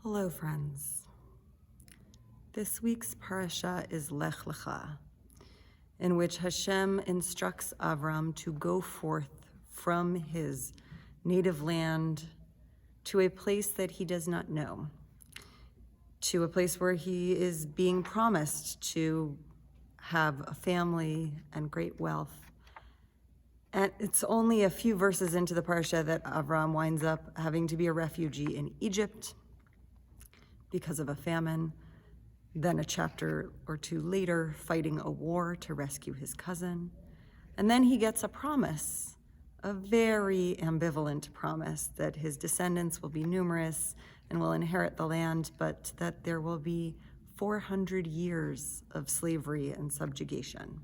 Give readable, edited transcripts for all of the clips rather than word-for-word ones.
Hello, friends. This week's Parashat is Lecha, in which Hashem instructs Avram to go forth from his native land to a place that he does not know, to a place where he is being promised to have a family and great wealth. And it's only a few verses into the Parasha that Avram winds up having to be a refugee in Egypt because of a famine, then a chapter or two later, fighting a war to rescue his cousin. And then he gets a promise, a very ambivalent promise, that his descendants will be numerous and will inherit the land, but that there will be 400 years of slavery and subjugation.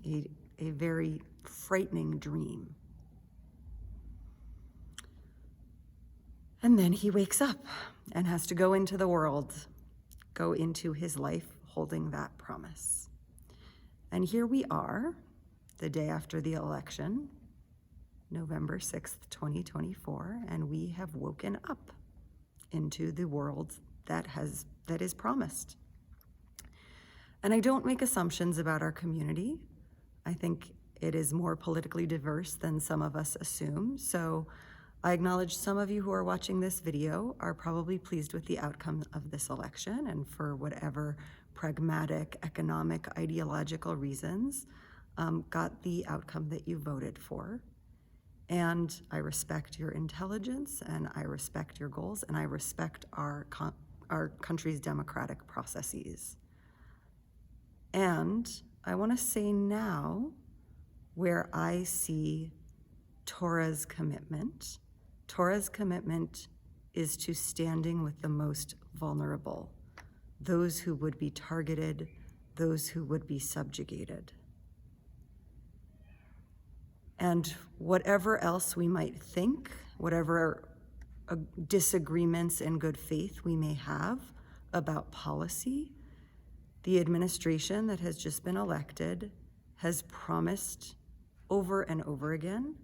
A very frightening dream. And then he wakes up and has to go into the world, go into his life holding that promise. And here we are, the day after the election, November 6th, 2024, and we have woken up into the world that is promised. And I don't make assumptions about our community. I think it is more politically diverse than some of us assume. So I acknowledge some of you who are watching this video are probably pleased with the outcome of this election, and for whatever pragmatic, economic, ideological reasons, got the outcome that you voted for. And I respect your intelligence, and I respect your goals, and I respect our country's democratic processes. And I want to say now where I see Torah's commitment. Torah's commitment is to standing with the most vulnerable, those who would be targeted, those who would be subjugated. And whatever else we might think, whatever disagreements in good faith we may have about policy, the administration that has just been elected has promised over and over again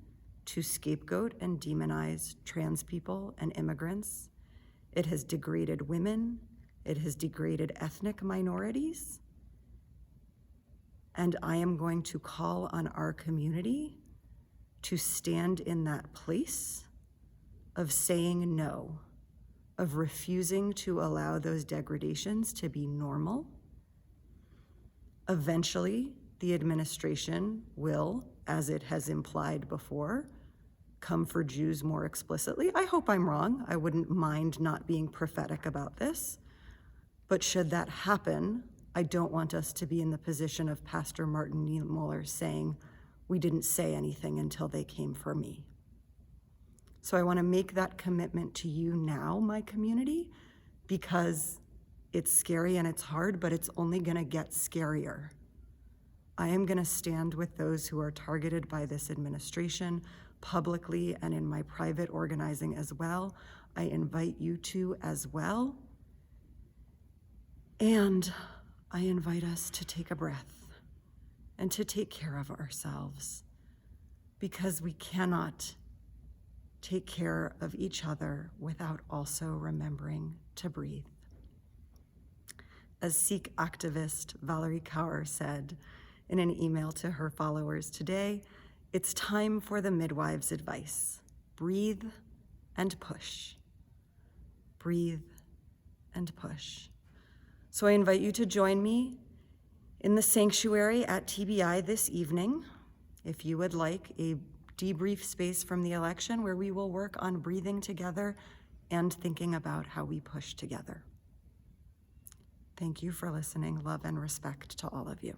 to scapegoat and demonize trans people and immigrants. It has degraded women. It has degraded ethnic minorities. And I am going to call on our community to stand in that place of saying no, of refusing to allow those degradations to be normal. Eventually, the administration will, as it has implied before, come for Jews more explicitly. I hope I'm wrong. I wouldn't mind not being prophetic about this. But should that happen, I don't want us to be in the position of Pastor Martin Niemöller saying, we didn't say anything until they came for me. So I want to make that commitment to you now, my community, because it's scary and it's hard, but it's only going to get scarier. I am going to stand with those who are targeted by this administration publicly and in my private organizing as well. I invite you to as well. And I invite us to take a breath and to take care of ourselves, because we cannot take care of each other without also remembering to breathe. As Sikh activist Valerie Kaur said in an email to her followers today, it's time for the midwife's advice. Breathe and push. Breathe and push. So I invite you to join me in the sanctuary at TBI this evening, if you would like a debrief space from the election where we will work on breathing together and thinking about how we push together. Thank you for listening. Love and respect to all of you.